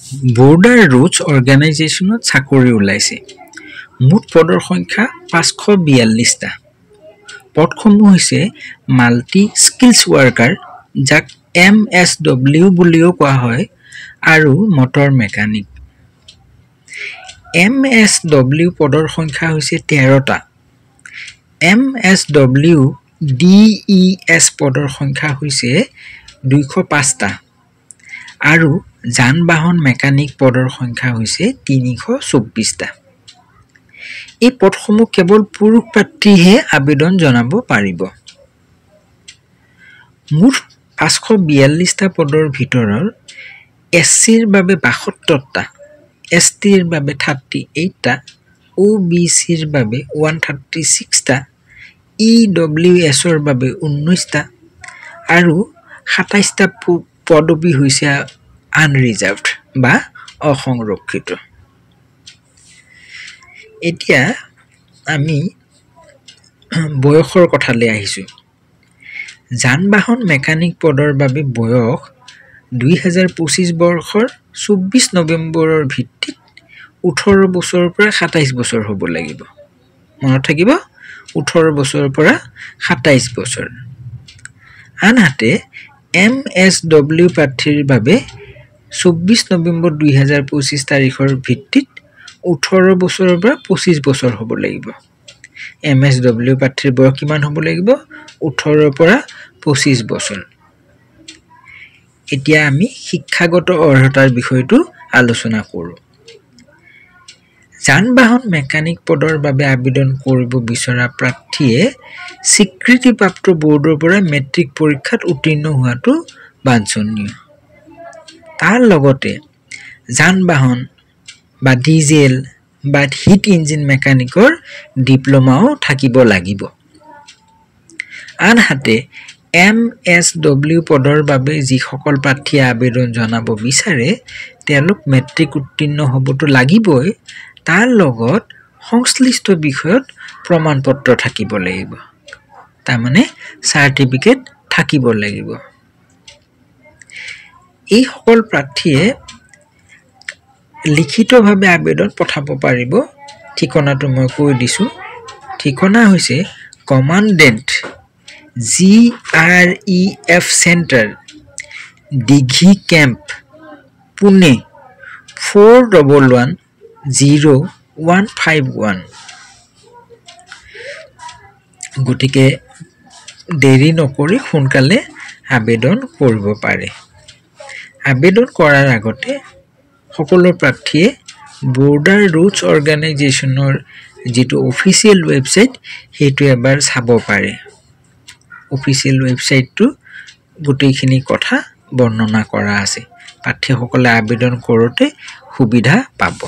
Border routes অৰ্গেনাইজেশ্যনত চাকৰি ওলাইছে। মুঠ পদৰ সংখ্যা 542টা। পদসমূহ হৈছে মাল্টি স্কিলছ ৱৰ্কাৰ, যাক MSW বুলিও কোৱা হয়, আৰু মটৰ মেকানিক। MSW পদৰ সংখ্যা হৈছে 13টা। MSW DES পদৰ সংখ্যা হৈছে 205টা আৰু যান বাহন মেকানিক পদৰ সংখ্যা হৈছে 324টা। এই পদসমূহ কেৱল পুৰুষ প্ৰাৰ্থীহে আবেদন জনাব পাৰিব। মুঠ 542টা পদৰ ভিতৰত SCৰ বাবে 72টা, STৰ বাবে 38টা, OBCৰ বাবে 136টা, EWSৰ বাবে 19টা আৰু 27টা পদবী হৈছে আনৰিজাৰ্ভড বা অসংৰক্ষিত। এতিয়া আমি বয়সৰ কথালৈ আহিছোঁ। যান বাহন মেকানিক পদৰ বাবে বয়স 2025 বৰ্ষৰ 24 নৱেম্বৰৰ ভিত্তিত 18 বছৰৰ পৰা 27 বছৰ হ'ব লাগিব। মনত থাকিব, 18 বছৰৰ পৰা 27 বছৰ। আনহাতে MSW প্ৰাৰ্থীৰ বাবে 24 নৱেম্বৰ 2025 তাৰিখৰ ভিত্তিত 18 বছৰৰ পৰা 25 বছৰ হ'ব লাগিব। MSW প্ৰাৰ্থীৰ বয়স কিমান হ'ব লাগিব? 18 পৰা 25 বছৰ। এতিয়া আমি শিক্ষাগত অৰ্হতাৰ বিষয়টো আলোচনা কৰোঁ। যান বাহন মেকানিক পদৰ বাবে আবেদন কৰিব বিচৰা প্ৰাৰ্থীয়ে স্বীকৃতিপ্ৰাপ্ত বৰ্ডৰ পৰা মেট্ৰিক পৰীক্ষাত উত্তীৰ্ণ হোৱাটো বাঞ্ছনীয়। তাৰ লগতে যান বাহন বা ডিজেল বা হিট ইঞ্জিন মেকানিকৰ ডিপ্ল'মাও থাকিব লাগিব। আনহাতে MSW পদৰ বাবে যিসকল প্ৰাৰ্থীয়ে আবেদন জনাব বিচাৰে তেওঁলোক মেট্ৰিক উত্তীৰ্ণ হ'বতো লাগিবই, তাৰ লগত সংশ্লিষ্ট বিষয়ত প্ৰমাণপত্ৰ থাকিব লাগিব, তাৰমানে চাৰ্টিফিকেট থাকিব লাগিব। এইসকল প্ৰাৰ্থীয়ে লিখিতভাৱে আবেদন পঠাব পাৰিব। ঠিকনাটো মই কৈ দিছোঁ। ঠিকনা হৈছে কমাণ্ডেণ্ট GREF চেণ্টাৰ, দিঘি কেম্প, পুনে 4110-151। গতিকে দেৰি নকৰি সোনকালে আবেদন কৰিব পাৰে। আবেদন কৰাৰ আগতে সকলো প্ৰাৰ্থীয়ে বৰ্ডাৰ ৰুটছ অৰ্গেনাইজেশ্যনৰ যিটো অফিচিয়েল ৱেবছাইট সেইটো এবাৰ চাব পাৰে। অফিচিয়েল ৱেবছাইটটো গোটেইখিনি কথা বৰ্ণনা কৰা আছে। প্ৰাৰ্থীসকলে আবেদন কৰোঁতে সুবিধা পাব।